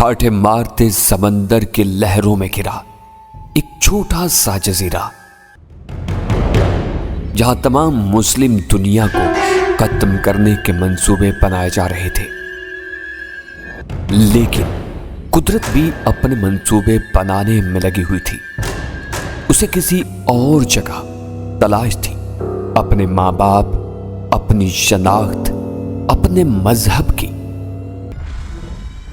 ٹھاٹھے مارتے سمندر کے لہروں میں گرا ایک چھوٹا سا جزیرہ، جہاں تمام مسلم دنیا کو ختم کرنے کے منصوبے بنائے جا رہے تھے۔ لیکن قدرت بھی اپنے منصوبے بنانے میں لگی ہوئی تھی۔ اسے کسی اور جگہ تلاش تھی، اپنے ماں باپ، اپنی شناخت، اپنے مذہب کی۔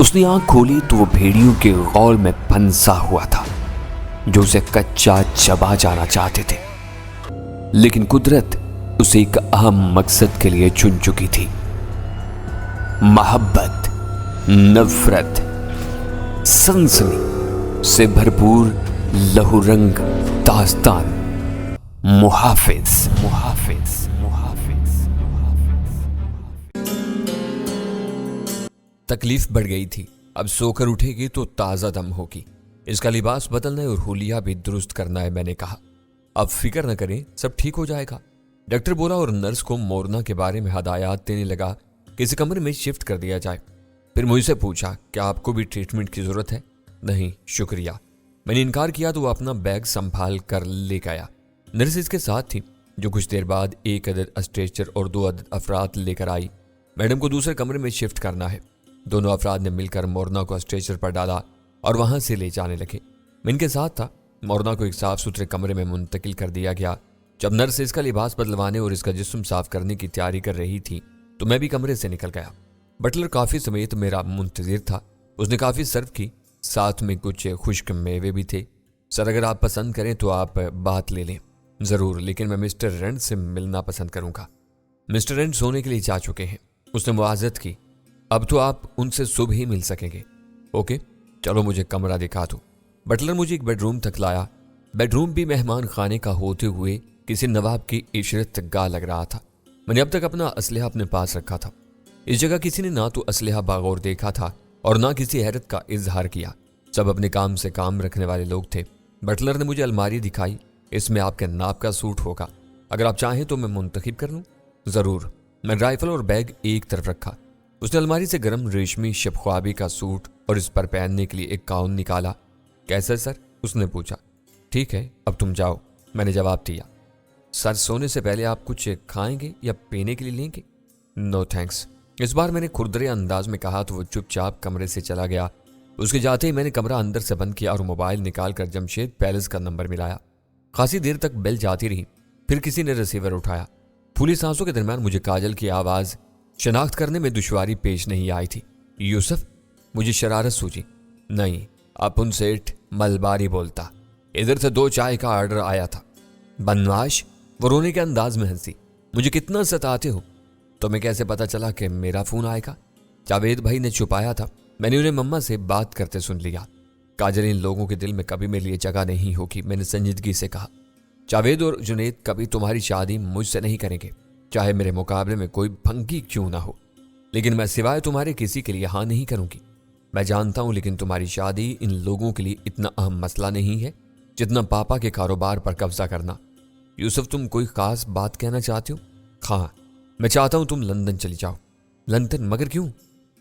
اس نے آنکھ کھولی تو وہ بھیڑیوں کے غول میں پھنسا ہوا تھا جو اسے کچا چبا جانا چاہتے تھے۔ لیکن قدرت اسے ایک اہم مقصد کے لیے چن چکی تھی، محبت، نفرت، سنسنی سے بھرپور لہو رنگ داستان۔ محافظ۔ تکلیف بڑھ گئی تھی، اب سو کر اٹھے گی تو تازہ دم ہوگی۔ اس کا لباس بدلنا ہے اور حلیہ بھی درست کرنا ہے۔ میں نے کہا اب فکر نہ کریں، سب ٹھیک ہو جائے گا، ڈاکٹر بولا اور نرس کو مورنا کے بارے میں ہدایات دینے لگا کہ اسے کمرے میں شفٹ کر دیا جائے۔ پھر مجھ سے پوچھا کیا آپ کو بھی ٹریٹمنٹ کی ضرورت ہے؟ نہیں شکریہ، میں نے انکار کیا تو وہ اپنا بیگ سنبھال کر لے گیا۔ نرس اس کے ساتھ تھی جو کچھ دیر بعد 1 عدد اسٹریچر اور 2 عدد افراد لے کر آئی۔ میڈم کو دوسرے کمرے میں شفٹ کرنا ہے۔ دونوں افراد نے مل کر مورنا کو اسٹریچر پر ڈالا اور وہاں سے لے جانے لگے۔ میں ان کے ساتھ تھا۔ مورنا کو ایک صاف ستھرے کمرے میں منتقل کر دیا گیا۔ جب نرس اس کا لباس بدلوانے اور اس کا جسم صاف کرنے کی تیاری کر رہی تھی تو میں بھی کمرے سے نکل گیا۔ بٹلر کافی سمیت میرا منتظر تھا۔ اس نے کافی سرو کی، ساتھ میں کچھ خشک میوے بھی تھے۔ سر اگر آپ پسند کریں تو آپ بات لے لیں۔ ضرور، لیکن میں مسٹر رینڈ سے ملنا پسند کروں گا۔ مسٹر رینڈ سونے کے لیے جا چکے ہیں، اس نے معاذت کی۔ اب تو آپ ان سے صبح ہی مل سکیں گے۔ اوکے، چلو مجھے کمرہ دکھا دو۔ بٹلر مجھے ایک بیڈ روم تک لایا۔ بیڈ روم بھی مہمان خانے کا ہوتے ہوئے کسی نواب کی عشرت گاہ لگ رہا تھا۔ میں نے اب تک اپنا اسلحہ اپنے پاس رکھا تھا۔ اس جگہ کسی نے نہ تو اسلحہ باغور دیکھا تھا اور نہ کسی حیرت کا اظہار کیا۔ سب اپنے کام سے کام رکھنے والے لوگ تھے۔ بٹلر نے مجھے الماری دکھائی، اس میں آپ کے ناپ کا سوٹ ہوگا، اگر آپ چاہیں تو میں منتخب کر لوں۔ ضرور۔ میں رائفل اور بیگ ایک طرف رکھا۔ اس نے الماری سے گرم ریشمی شب خوابی کا سوٹ اور اس پر پہننے کے لیے ایک گاؤن نکالا۔ کیسا سر؟ اس نے پوچھا۔ ٹھیک ہے، اب تم جاؤ، میں نے جواب دیا۔ سر سونے سے پہلے آپ کچھ کھائیں گے یا پینے کے لیے لیں گے؟ نو تھینکس۔ اس بار میں نے کھردرے انداز میں کہا تو وہ چپ چاپ کمرے سے چلا گیا۔ اس کے جاتے ہی میں نے کمرہ اندر سے بند کیا اور موبائل نکال کر جمشید پیلس کا نمبر ملایا۔ خاصی دیر تک بیل جاتی رہی، پھر کسی نے ریسیور اٹھایا۔ پھولی سانسوں کے درمیان مجھے کاجل کی آواز شناخت کرنے میں دشواری پیش نہیں آئی تھی۔ یوسف؟ مجھے شرارت سوچی۔ نہیں، اپن سیٹھ ملباری بولتا، ادھر سے 2 چائے کا آرڈر آیا تھا۔ بدمعاش، وہ رونے کے انداز میں ہنسی۔ مجھے کتنا ستاتے ہو؟ تمہیں کیسے پتا چلا کہ میرا فون آئے گا؟ جاوید بھائی نے چھپایا تھا، میں نے انہیں مما سے بات کرتے سن لیا۔ کاجل، ان لوگوں کے دل میں کبھی میرے لیے جگہ نہیں ہوگی، میں نے سنجیدگی سے کہا۔ جاوید اور جنید کبھی تمہاری شادی مجھ سے نہیں کریں گے، چاہے میرے مقابلے میں کوئی بھنگی کیوں نہ ہو، لیکن میں سوائے تمہارے کسی کے لیے ہاں نہیں کروں گی۔ میں جانتا ہوں، لیکن تمہاری شادی ان لوگوں کے لیے اتنا اہم مسئلہ نہیں ہے جتنا پاپا کے کاروبار پر قبضہ کرنا۔ یوسف، تم کوئی خاص بات کہنا چاہتے ہو؟ ہاں، میں چاہتا ہوں تم لندن چلی جاؤ۔ لندن؟ مگر کیوں؟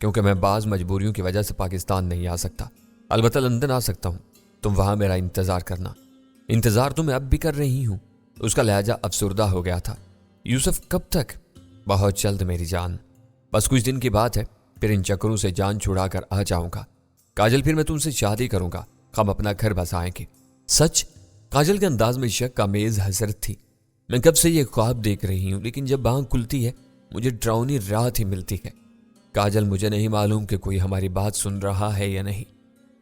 کیونکہ میں بعض مجبوریوں کی وجہ سے پاکستان نہیں آ سکتا، البتہ لندن آ سکتا ہوں۔ تم وہاں میرا انتظار کرنا۔ انتظار تو میں اب بھی کر رہی ہوں۔ اس کا لہجہ افسردہ ہو گیا تھا۔ یوسف، کب تک؟ بہت جلد میری جان، بس کچھ دن کی بات ہے، پھر ان چکروں سے جان چھڑا کر آ جاؤں گا۔ کاجل، پھر میں تم سے شادی کروں گا، ہم اپنا گھر بسائیں گے۔ سچ؟ کاجل کے انداز میں شک کا میز حسرت تھی۔ میں کب سے یہ خواب دیکھ رہی ہوں، لیکن جب آنکھ کھلتی ہے مجھے ڈراؤنی رات ہی ملتی ہے۔ کاجل، مجھے نہیں معلوم کہ کوئی ہماری بات سن رہا ہے یا نہیں،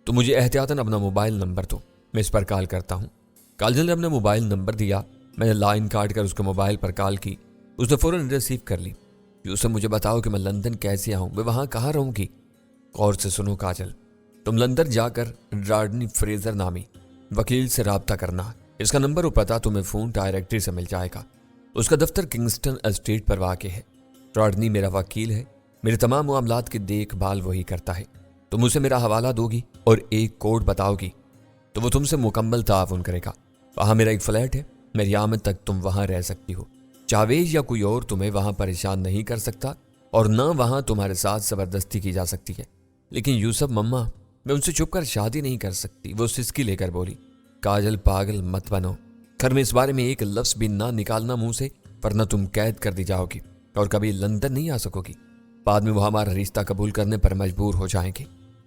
تو مجھے احتیاطاً اپنا موبائل نمبر دو، میں اس پر کال کرتا ہوں۔ کاجل نے اپنا موبائل نمبر دیا۔ میں نے لائن کاٹ کر اس کے موبائل پر کال کی۔ اس نے فوراً ریسیو کر لی۔ یوسف، مجھے بتاؤ کہ میں لندن کیسے آؤں، میں وہاں کہاں رہوں گی؟ غور سے سنو کاجل، تم لندن جا کر راڈنی فریزر نامی وکیل سے رابطہ کرنا۔ اس کا نمبر اور پتہ تمہیں فون ڈائریکٹری سے مل جائے گا۔ اس کا دفتر کنگسٹن اسٹریٹ پر واقع ہے۔ راڈنی میرا وکیل ہے، میرے تمام معاملات کی دیکھ بھال وہی کرتا ہے۔ تم اسے میرا حوالہ دو گی اور ایک کوڈ بتاؤ گی تو وہ تم سے مکمل تعاون کرے گا۔ وہاں میرا ایک فلیٹ ہے، میری آمد تک تم وہاں رہ سکتی ہو۔ جاوید یا کوئی اور تمہیں وہاں پریشان نہیں کر سکتا اور نہ وہاں تمہارے ساتھ زبردستی کی جا سکتی ہے۔ لیکن یوسف، مما मैं उनसे छुप कर शादी नहीं कर सकती। वो सिसकी लेकर बोली, काजल पागल मत बनो। घर में इस बारे में एक लफ्ज भी ना निकालना मुंह से, वरना तुम कैद कर दी जाओगी और कभी लंदन नहीं आ सकोगी। बाद में वो हमारा रिश्ता कबूल करने पर मजबूर हो जाएंगे।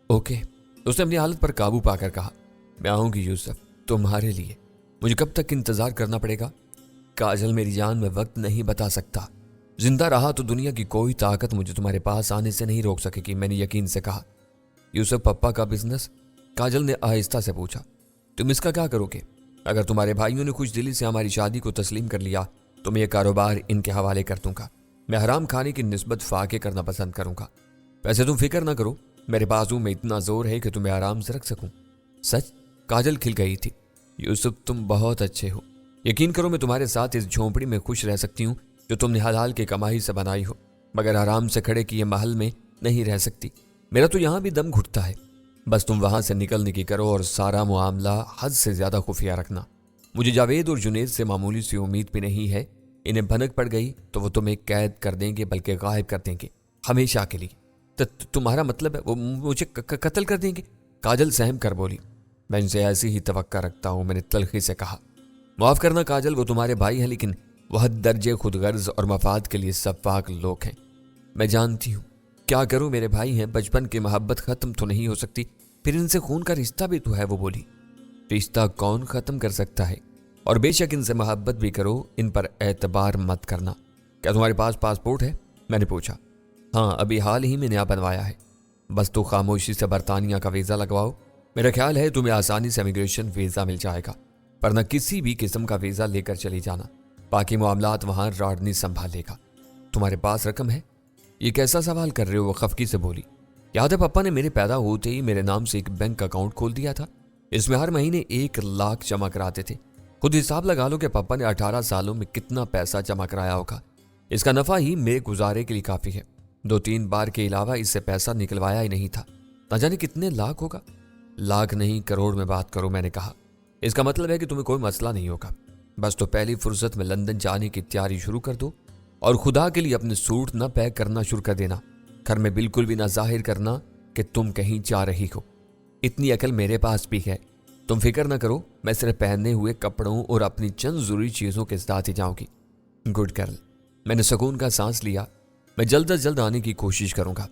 ओके। उसने अपनी हालत पर काबू पाकर कहा, मैं आऊंगी यूसुफ, तुम्हारे लिए। मुझे कब तक इंतजार करना पड़ेगा? काजल मेरी जान, में वक्त नहीं बता सकता। जिंदा रहा तो दुनिया की कोई ताकत मुझे तुम्हारे पास आने से नहीं रोक सकेगी, मैंने यकीन से कहा। यूसुफ, पप्पा का बिजनेस? काजल ने आहिस्ता से पूछा। तुम इसका क्या करोगे? अगर तुम्हारे भाइयों ने खुश दिली से हमारी शादी को तस्लीम कर लिया तो मैं ये कारोबार इनके हवाले कर दूंगा। मैं हराम खाने की निस्बत फाके करना पसंद करूंगा। वैसे तुम फिक्र ना करो, मेरे बाजू में इतना जोर है कि तुम्हें आराम से रख सकूं। सच? काजल खिल गई थी। यूसुफ, तुम बहुत अच्छे हो। यकीन करो मैं तुम्हारे साथ इस झोंपड़ी में खुश रह सकती हूँ जो तुमने हलाल की कमाई से बनाई हो, मगर आराम से खड़े किए महल में नहीं रह सकती। मेरा तो यहाँ भी दम घुटता है। बस तुम वहां से निकलने की करो और सारा मामला हद से ज्यादा खुफिया रखना। मुझे जावेद और जुनेद से मामूली सी उम्मीद भी नहीं है। इन्हें भनक पड़ गई तो वो तुम्हें कैद कर देंगे, बल्कि गायब कर देंगे हमेशा के लिए। तुम्हारा मतलब है वो मुझे कत्ल कर देंगे? काजल सहम कर बोली। मैं इनसे ऐसी ही तवक्का रखता हूं, मैंने तलखी से कहा। माफ करना काजल, वो तुम्हारे भाई हैं, लेकिन वह दर्जे खुदगर्ज और मफाद के लिए सफाक लोग हैं। मैं जानती हूँ, क्या करूं, मेरे भाई हैं। बचपन की मोहब्बत खत्म तो नहीं हो सकती, फिर इनसे खून का रिश्ता भी तो है, वो बोली। रिश्ता कौन खत्म कर सकता है? और बेशक इनसे मोहब्बत भी करो, इन पर एतबार मत करना। क्या तुम्हारे पास पासपोर्ट है? मैंने पूछा। हाँ, अभी हाल ही में नया बनवाया है। बस तो खामोशी से बरतानिया का वीज़ा लगवाओ। मेरा ख्याल है तुम्हें आसानी से इमिग्रेशन वीज़ा मिल जाएगा, पर न किसी भी किस्म का वीज़ा लेकर चली जाना। बाकी मामलात वहाँ रॉडनी संभाल लेगा। तुम्हारे पास रकम है? ये कैसा सवाल कर रहे हो? वो खफकी से बोली। याद है पापा ने मेरे पैदा होते ही मेरे नाम से एक बैंक अकाउंट खोल दिया था। इसमें हर महीने 1 लाख जमा कराते थे। खुद हिसाब लगा लो कि पापा ने 18 सालों में कितना पैसा जमा कराया होगा। इसका नफा ही मेरे गुजारे के लिए काफ़ी है। 2-3 बार के अलावा इससे पैसा निकलवाया ही नहीं था। न जाने कितने लाख होगा। लाख नहीं, करोड़ में बात करो, मैंने कहा। इसका मतलब है कि तुम्हें कोई मसला नहीं होगा। बस तो पहली फुर्सत में लंदन जाने की तैयारी शुरू कर दो और खुदा के लिए अपने सूट न पैक करना शुरू कर देना। घर में बिल्कुल भी ना जाहिर करना कि तुम कहीं जा रही हो। इतनी अकल मेरे पास भी है। तुम फिक्र ना करो, मैं सिर्फ पहने हुए कपड़ों और अपनी चंद जरूरी चीज़ों के साथ ही जाऊंगी। Good girl. मैंने सुकून का सांस लिया। मैं जल्द अज जल्द आने की कोशिश करूंगा।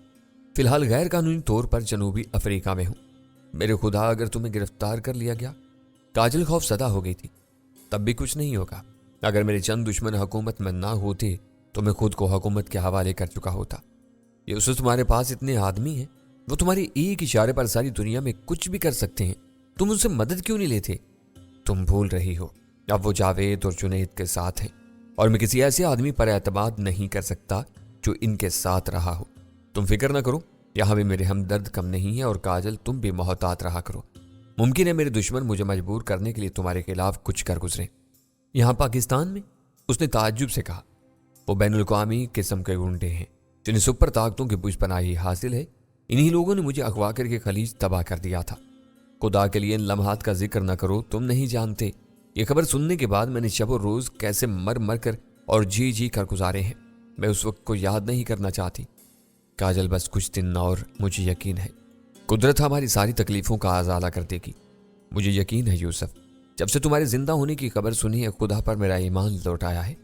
फिलहाल गैर कानूनी तौर पर जनूबी अफ्रीका में हूं। मेरे खुदा, अगर तुम्हें गिरफ्तार कर लिया गया? काजल खौफ सदा हो गई थी। तब भी कुछ नहीं होगा। अगर मेरे चंद दुश्मन हुकूमत में ना होते तो मैं खुद को हुकूमत के हवाले कर चुका होता। ये उससे तुम्हारे पास इतने आदमी हैं, वो तुम्हारे एक इशारे पर सारी दुनिया में कुछ भी कर सकते हैं। तुम उनसे मदद क्यों नहीं लेते? तुम भूल रही हो, अब वो जावेद और जुनैद के साथ हैं और मैं किसी ऐसे आदमी पर एतमाद नहीं कर सकता जो इनके साथ रहा हो। तुम फिक्र ना करो, यहाँ भी मेरे हमदर्द कम नहीं है। और काजल, तुम भी मोहतात रहा करो। मुमकिन है मेरे दुश्मन मुझे मजबूर करने के लिए तुम्हारे खिलाफ कुछ कर गुजरे। यहाँ पाकिस्तान में? उसने ताज्जुब से कहा। वो बैनुल-अक़वामी किस्म के गुंडे हैं जिन्हें सुपर ताकतों की पुष्पनाही हासिल है। इन्हीं लोगों ने मुझे अगवा करके खलीज तबाह कर दिया था। खुदा के लिए इन लम्हात का जिक्र न करो, तुम नहीं जानते। ये खबर सुनने के बाद मैंने शब और रोज कैसे मर मर कर और जी जी कर गुजारे हैं। मैं उस वक्त को याद नहीं करना चाहती। काजल, बस कुछ दिन और, मुझे यकीन है कुदरत हमारी सारी तकलीफों का आज़ाला कर देगी। मुझे यकीन है यूसुफ, जब से तुम्हारे जिंदा होने की खबर सुनी है, खुदा पर मेरा ईमान लौट आया है।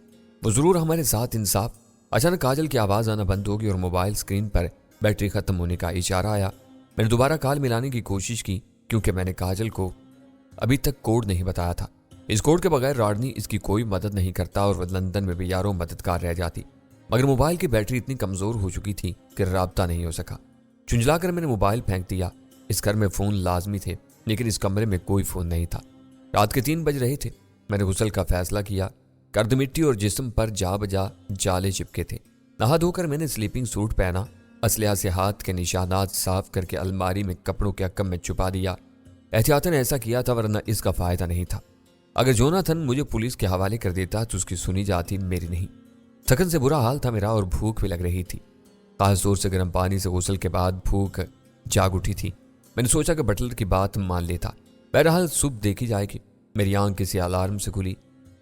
वो जरूर हमारे साथ इंसाफ। अचानक काजल की आवाज़ आना बंद होगी और मोबाइल स्क्रीन पर बैटरी खत्म होने का इशारा आया। मैंने दोबारा कॉल मिलाने की कोशिश की क्योंकि मैंने काजल को अभी तक कोड नहीं बताया था। इस कोड के बगैर रॉडनी इसकी कोई मदद नहीं करता और वह लंदन में भी यारों मददगार रह जाती। मगर मोबाइल की बैटरी इतनी कमज़ोर हो चुकी थी कि राब्ता नहीं हो सका। झुंझलाकर मैंने मोबाइल फेंक दिया। इस घर में फ़ोन लाजमी थे, लेकिन इस कमरे में कोई फ़ोन नहीं था। रात के 3 बज रहे थे। मैंने गुस्ल का फैसला किया। गर्द मिट्टी और जिस्म पर जा बजा जाले चिपके थे। नहा धोकर मैंने स्लीपिंग सूट पहना। असलिया से हाथ के निशानात साफ करके अलमारी में कपड़ों के अक्कम में छुपा दिया। एहतियातन ऐसा किया था, वरना इसका फ़ायदा नहीं था। अगर जोनाथन मुझे पुलिस के हवाले कर देता तो उसकी सुनी जाती, मेरी नहीं। थकन से बुरा हाल था मेरा और भूख भी लग रही थी। खास तौर से गर्म पानी से गुस्ल के बाद भूख जाग उठी थी। मैंने सोचा कि बटलर की बात मान लेता। बहरहाल सुबह देखी जाएगी। मेरी आंख किसी अलार्म से खुली।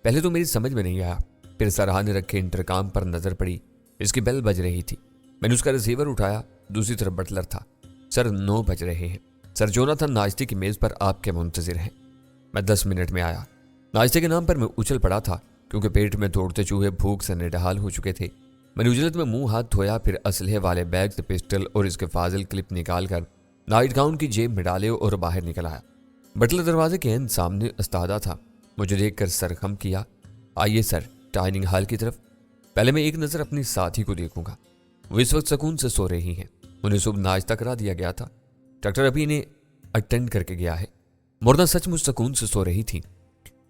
पहले तो मेरी समझ में नहीं आया, फिर सराहने रखे इंटरकॉम पर नजर पड़ी। इसकी बेल बज रही थी। मैंने उसका रिसीवर उठाया। दूसरी तरफ बटलर था। सर, 9 बज रहे हैं। सर जोनाथन नाश्ते की मेज पर आपके मुंतजिर हैं। मैं 10 मिनट में आया। नाश्ते के नाम पर मैं उछल पड़ा था क्योंकि पेट में दौड़ते चूहे भूख से निढाल हो चुके थे। मैंने उजलत में मुंह हाथ धोया, फिर असलहे वाले बैग से पिस्टल और इसके फाजिल क्लिप निकाल कर नाइट गाउन की जेब में डाले और बाहर निकल आया। बटलर दरवाजे के एंड सामने अस्तादा था। मुझे देखकर सरखम किया। आइए सर, डाइनिंग हॉल की तरफ। पहले मैं एक नज़र अपनी साथी को देखूंगा। वो इस वक्त सुकून से सो रही हैं। उन्हें सुबह नाश्ता करा दिया गया था। डॉक्टर अभी इन्हें अटेंड करके गया है। मुर्दा सचमुच सुकून से सो रही थी।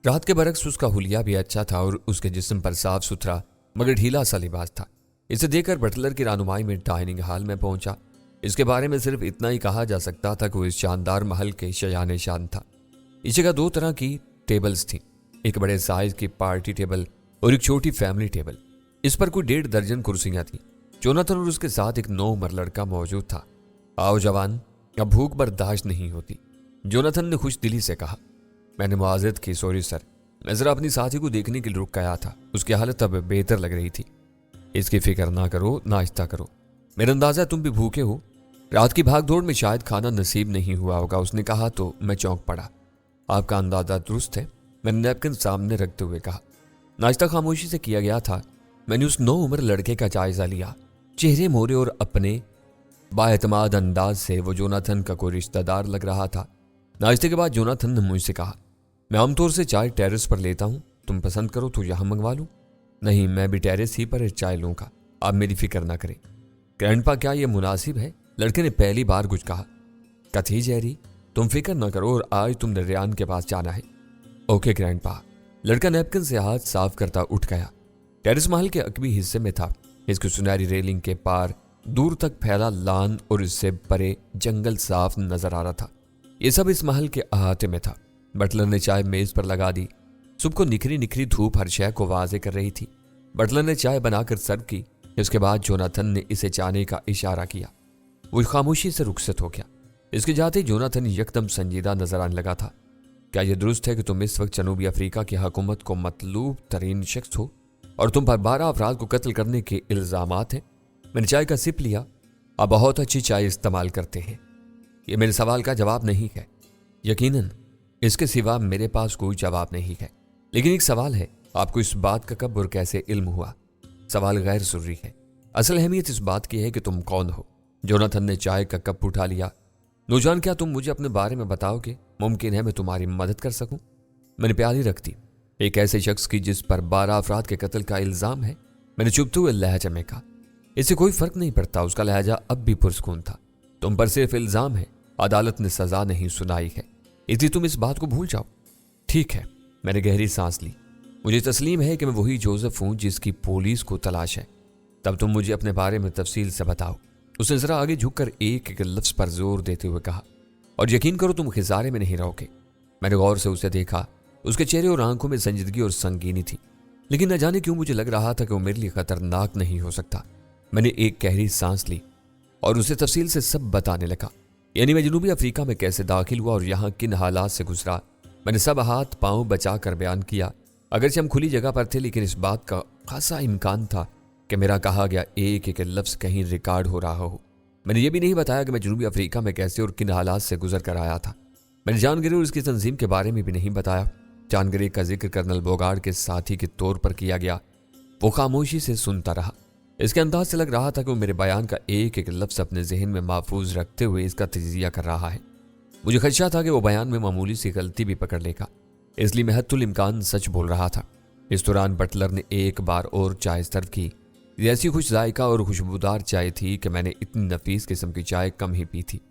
रात के बरक्स उसका हुलिया भी अच्छा था और उसके जिस्म पर साफ सुथरा मगर ढीला सा लिबास था। इसे देखकर बटलर की रहनुमाई में डाइनिंग हॉल में पहुंचा। इसके बारे में सिर्फ इतना ही कहा जा सकता था कि वो इस शानदार महल के शयान शान था। इस जगह 2 तरह की टेबल्स थी, एक बड़े साइज की पार्टी टेबल और एक छोटी फैमिली टेबल। इस पर कोई 1.5 दर्जन कुर्सियां थी। जोनाथन और उसके साथ एक 9 उम्र लड़का मौजूद था। आओ जवान, अब भूख बर्दाश्त नहीं होती, जोनाथन ने खुश दिली से कहा। मैंने मुआज़रत की, सॉरी सर, मैं जरा अपनी साथी को देखने के लिए रुक गया था। उसकी हालत अब बेहतर लग रही थी। इसकी फिक्र ना करो, नाश्ता करो। मेरा अंदाजा तुम भी भूखे हो। रात की भाग दौड़ में शायद खाना नसीब नहीं हुआ होगा, उसने कहा तो मैं चौंक पड़ा। आपका अंदाजा दुरुस्त है, मैंने नैपकिन सामने रखते हुए कहा। नाश्ता खामोशी से किया गया था। मैंने उस 9 उम्र लड़के का जायजा लिया। चेहरे मोरे और अपने बाएतमाद अंदाज से वो जोनाथन का कोई रिश्तेदार लग रहा था। नाश्ते के बाद जोनाथन ने मुझसे कहा, मैं आमतौर से चाय टेरेस पर लेता हूँ, तुम पसंद करो तो यहाँ मंगवा लूँ। नहीं, मैं भी टेरेस ही पर चाय लूँगा, आप मेरी फिक्र ना करें। ग्रैंडपा, क्या ये मुनासिब है? लड़के ने पहली बार कुछ कहा। कथी जेरी, तुम फिक्र ना करो और आज तुमने रेयान के पास जाना है। Okay grandpa. लड़का नैपकिन से हाथ साफ करता उठ गया। टेरेस महल के अकबी हिस्से में था। इसकी सुनहरी रेलिंग के पार दूर तक फैला लान और इससे परे जंगल साफ नजर आ रहा था। ये सब इस महल के अहाते में था। बटलर ने चाय मेज पर लगा दी। सुबह को निखरी निखरी धूप हर शय को वाजे कर रही थी। बटलर ने चाय बनाकर सर्व की। इसके बाद जोनाथन ने इसे चाहने का इशारा किया। वो खामोशी से रुखसत हो गया। इसके जाते ही जोनाथन यकदम संजीदा नजर आने लगा था। क्या यह दुरुस्त है कि तुम इस वक्त जनूबी अफ्रीका की हुकूमत को मतलूब तरीन शख्स हो और तुम पर 12 अफराद को कत्ल करने के इल्जामात हैं? मैंने चाय का सिप लिया। आप बहुत अच्छी चाय इस्तेमाल करते हैं। यह मेरे सवाल का जवाब नहीं है। यकीनन इसके सिवा मेरे पास कोई जवाब नहीं है। लेकिन एक सवाल है, आपको इस बात का कब और कैसे इल्म हुआ? सवाल गैर जरूरी है। असल अहमियत इस बात की है कि तुम कौन हो। जोनाथन ने चाय का कप उठा लिया। नौजवान, क्या तुम मुझे अपने बारे में बताओगे? मुमकिन है मैं तुम्हारी मदद कर सकूं। मैंने प्याली रख दी। एक ऐसे शख्स की जिस पर 12 अफराद के कत्ल का इल्जाम है। मैंने चुपते हुए लहजे में कहा। इससे कोई फर्क नहीं पड़ता, उसका लहजा अब भी पुरस्कून था। तुम पर सिर्फ इल्जाम है, अदालत ने सजा नहीं सुनाई है, इसलिए तुम इस बात को भूल जाओ। ठीक है, मैंने गहरी सांस ली। मुझे तस्लीम है कि मैं वही जोसेफ हूं जिसकी पुलिस को तलाश है। तब तुम मुझे अपने बारे में तफसील से बताओ। उसने जरा आगे झुककर एक एक लफ्ज पर जोर देते हुए कहा, और यकीन करो तुम खिसारे में नहीं रहोगे। मैंने गौर से उसे देखा। उसके चेहरे और आंखों में संजीदगी और संगीनी थी, लेकिन न जाने क्यों मुझे लग रहा था कि वो मेरे लिए खतरनाक नहीं हो सकता। मैंने एक गहरी सांस ली और उसे तफसील से सब बताने लगा। यानी मैं जनूबी अफ्रीका में कैसे दाखिल हुआ और यहाँ किन हालात से गुजरा। मैंने सब हाथ पांव बचा कर बयान किया। अगरचे हम खुली जगह पर थे, लेकिन इस बात का खासा इम्कान था कि मेरा कहा गया एक एक लफ्ज कहीं रिकॉर्ड हो रहा हो। मैंने ये भी नहीं बताया कि मैं जनूबी अफ्रीका में कैसे और किन हालात से गुजर कर आया था। मैंने जानगिरी और उसकी तंजीम के बारे में भी नहीं बताया। जानगिरी का जिक्र कर्नल बोगार्ड के साथी के तौर पर किया गया। वो खामोशी से सुनता रहा। इसके अंदाज से लग रहा था कि वो मेरे बयान का एक एक लफ्ज अपने जहन में महफूज रखते हुए इसका तजिया कर रहा है। मुझे खदशा था कि वो बयान में मामूली सी गलती भी पकड़ लेगा, इसलिए मैं हद्दुल इम्कान सच बोल रहा था। इस दौरान बटलर ने एक बार और चाय सर्व की। ये ऐसी खुश जायका और खुशबूदार चाय थी कि मैंने इतनी नफीस किस्म की चाय कम ही पी थी।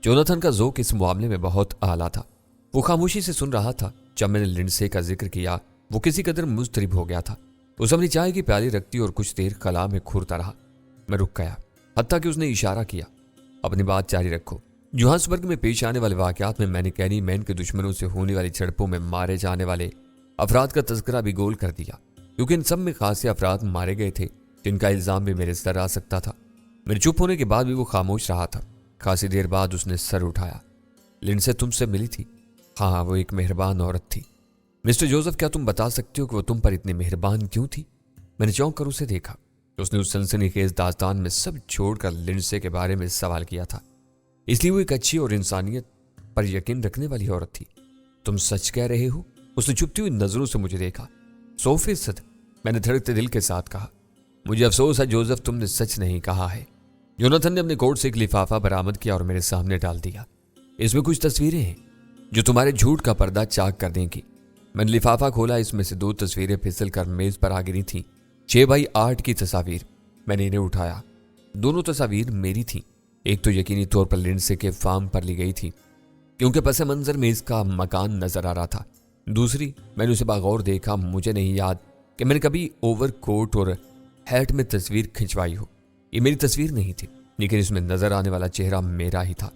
जोनाथन का ज़ौक़ इस मामले में बहुत आला था। वो खामोशी से सुन रहा था। जब मैंने लिंडसे का जिक्र किया, वो किसी कदर मुज़तरिब हो गया था। उसे अपनी चाय की प्याली रखती और कुछ देर कला में घूरता रहा। मैं रुक गया, हत्ता कि उसने इशारा किया, अपनी बात जारी रखो। जोहान्सबर्ग में पेश आने वाले वाक़यात में मैंने कैनी मैन के दुश्मनों से होने वाली झड़पों में मारे जाने वाले अफराद का तज़किरा भी गोल कर दिया, क्योंकि इन सब में खासे अफराद मारे गए थे जिनका इल्ज़ाम भी मेरे सर आ सकता था। मेरे चुप होने के बाद भी वो खामोश रहा था। खासी देर बाद उसने सर उठाया। लिंडसे तुमसे मिली थी? हाँ, वो एक मेहरबान औरत थी। मिस्टर जोसेफ, क्या तुम बता सकते हो कि वो तुम पर इतनी मेहरबान क्यों थी? मैंने चौंक कर उसे देखा। उसने उस सनसनीखेज दास्तान में सब छोड़कर लिंडसे के बारे में सवाल किया था। इसलिए वो एक अच्छी और इंसानियत पर यकीन रखने वाली औरत थी। तुम सच कह रहे हो? उसने चुपती हुई नजरों से मुझे देखा। 100%, मैंने धड़कते दिल के साथ कहा। मुझे अफसोस है जोसेफ, तुमने सच नहीं कहा है। योनाथन ने अपने कोट से एक लिफाफा बरामद किया और मेरे सामने डाल दिया। इसमें कुछ तस्वीरें हैं जो तुम्हारे झूठ का पर्दा चाक कर देंगी। मैंने लिफाफा खोला। इसमें से 2 तस्वीरें फिसल कर मेज पर आ गिरी थीं। 6x8 की तस्वीर। मैंने इन्हें उठाया। दोनों तस्वीर मेरी थीं। एक तो यकीनी तौर पर लिंडसे के फार्म पर ली गई थी, क्योंकि पस मंजर में इसका मकान नजर आ रहा था। दूसरी, मैंने उसे बगौर देखा। मुझे नहीं याद कि मैंने कभी ओवरकोट और हैट में तस्वीर खिंचवाई हो। ये मेरी तस्वीर नहीं थी, लेकिन इसमें नजर आने वाला चेहरा मेरा ही था।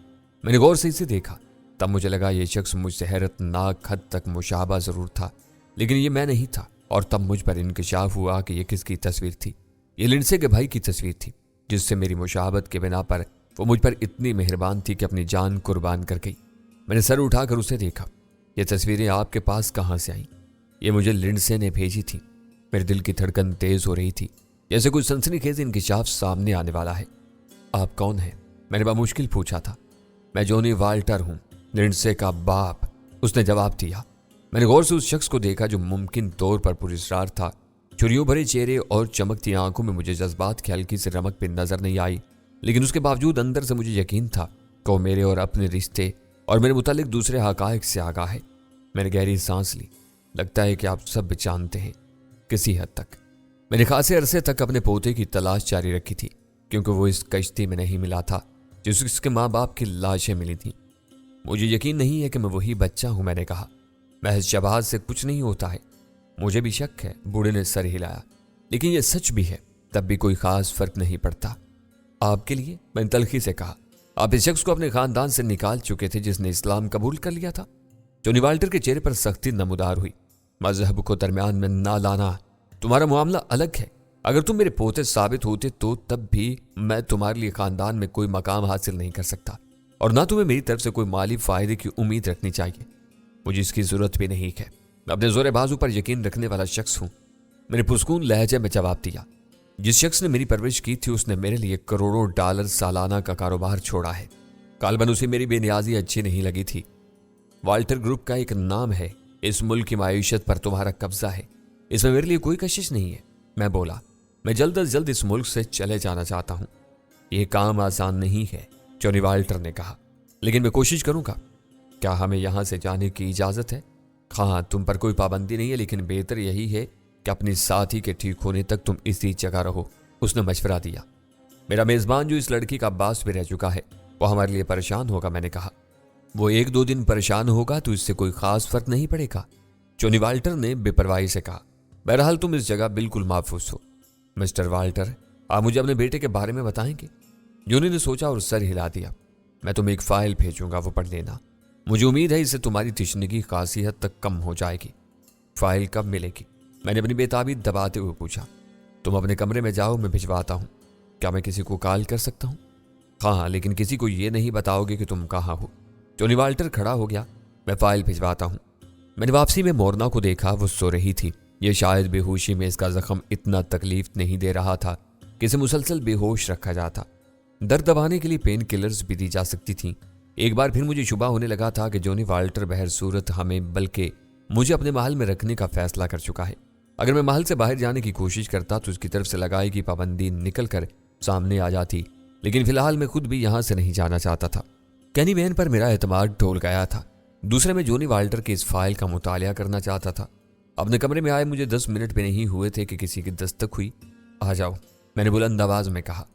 मैंने गौर से इसे देखा। तब मुझे लगा ये शख्स मुझसे हैरतनाक हद तक मुशाबा जरूर था, लेकिन ये मैं नहीं था। और तब मुझ पर इंकशाफ हुआ कि ये किसकी तस्वीर थी। ये लिंडसे के भाई की तस्वीर थी, जिससे मेरी मुशाबत के बिना पर वो मुझ पर इतनी मेहरबान थी कि अपनी जान कुर्बान कर गई। मैंने सर उठाकर उसे देखा। ये तस्वीरें आपके पास कहाँ से आईं? ये मुझे लिंडसे ने भेजी थी। मेरे दिल की धड़कन तेज हो रही थी, जैसे कुछ सनसनीखेज इंकशाफ सामने आने वाला है। आप कौन हैं? मैंने बामुश्किल पूछा था। मैं जॉनी वाल्टर हूं, लिंडसे का बाप, उसने जवाब दिया। मैंने गौर से उस शख्स को देखा जो मुमकिन तौर पर पुरस्कार था। छुरियों भरे चेहरे और चमकती आंखों में मुझे जज्बात की हल्की सी रमक भी नजर नहीं आई, लेकिन उसके बावजूद अंदर से मुझे यकीन था कि वो मेरे और अपने रिश्ते और मेरे मुतालिक दूसरे हकायक से आगाह है। मैंने गहरी सांस ली। लगता है कि आप सब जानते हैं, किसी हद तक। मैंने खासे अरसे तक अपने पोते की तलाश जारी रखी थी, क्योंकि वो इस कश्ती में नहीं मिला था जिसके माँ बाप की लाशें मिली थीं। मुझे यकीन नहीं है कि मैं वही बच्चा हूं, मैंने कहा। महज शबाज से कुछ नहीं होता है। मुझे भी शक है, बूढ़े ने सर हिलाया। लेकिन यह सच भी है, तब भी कोई खास फर्क नहीं पड़ता। आपके लिए? मैंने तल्खी से कहा। आप इस शख्स को अपने खानदान से निकाल चुके थे जिसने इस्लाम कबूल कर लिया था। जॉनी वाल्टर के चेहरे पर सख्ती नमूदार हुई। मजहब को दरमियान में ना लाना, तुम्हारा मामला अलग है। अगर तुम मेरे पोते साबित होते तो तब भी मैं तुम्हारे लिए खानदान में कोई मकाम हासिल नहीं कर सकता, और ना तुम्हें मेरी तरफ से कोई माली फायदे की उम्मीद रखनी चाहिए। मुझे इसकी जरूरत भी नहीं है। मैं अपने जोरे बाजू पर यकीन रखने वाला शख्स हूं, मैंने पुरस्कून लहजे में जवाब दिया। जिस शख्स ने मेरी परवरिश की थी उसने मेरे लिए करोड़ों डॉलर सालाना का कारोबार छोड़ा है। कालबन उसे मेरी बेनियाजी अच्छी नहीं लगी थी। वाल्टर ग्रुप का एक नाम है, इस मुल्क की मायूशत पर तुम्हारा कब्जा है, इसमें मेरे लिए कोई कशिश नहीं है। मैं बोला, मैं जल्द अज जल्द इस मुल्क से चले जाना चाहता हूं। यह काम आसान नहीं है, जॉनी वाल्टर ने कहा, लेकिन मैं कोशिश करूंगा। क्या हमें यहां से जाने की इजाजत है? हाँ, तुम पर कोई पाबंदी नहीं है, लेकिन बेहतर यही है कि अपनी साथी के ठीक होने तक तुम इसी जगह रहो, उसने मशवरा दिया। मेरा मेजबान जो इस लड़की का अब्बास भी रह चुका है, वो हमारे लिए परेशान होगा, मैंने कहा। वो 1-2 दिन परेशान होगा तो इससे कोई खास फर्क नहीं पड़ेगा, जॉनी वाल्टर ने बेपरवाही से कहा। बहरहाल तुम इस जगह बिल्कुल महफूज हो। मिस्टर वाल्टर, आप मुझे अपने बेटे के बारे में बताएंगे? जॉनी ने सोचा और सर हिला दिया। मैं तुम्हें एक फाइल भेजूंगा, वो पढ़ लेना। मुझे उम्मीद है इससे तुम्हारी तशनगी खासी हद तक कम हो जाएगी। फाइल कब मिलेगी? मैंने अपनी बेताबी दबाते हुए पूछा। तुम अपने कमरे में जाओ, मैं भिजवाता हूँ। क्या मैं किसी को कॉल कर सकता हूँ? हाँ, लेकिन किसी को ये नहीं बताओगे कि तुम कहाँ हो। जॉनी वाल्टर खड़ा हो गया। मैं फाइल भिजवाता हूँ। मैंने वापसी में मोरना को देखा, वो सो रही थी। यह शायद बेहोशी में इसका जख्म इतना तकलीफ नहीं दे रहा था कि इसे मुसलसल बेहोश रखा जाता। दर्द दबाने के लिए पेन किलर्स भी दी जा सकती थीं। एक बार फिर मुझे शुबा होने लगा था कि जॉनी वाल्टर बहर सूरत हमें बल्कि मुझे अपने महल में रखने का फैसला कर चुका है। अगर मैं महल से बाहर जाने की कोशिश करता तो उसकी तरफ से लगाई गई पाबंदी निकल कर सामने आ जाती, लेकिन फिलहाल मैं खुद भी यहां से नहीं जाना चाहता था। कैनी मैन पर मेरा एतमाद ढोल गया था। दूसरे में जॉनी वाल्टर की इस फाइल का मुतालिया करना चाहता था। अपने कमरे में आए मुझे 10 मिनट भी नहीं हुए थे कि किसी की दस्तक हुई। आ जाओ, मैंने बुलंद आवाज में कहा।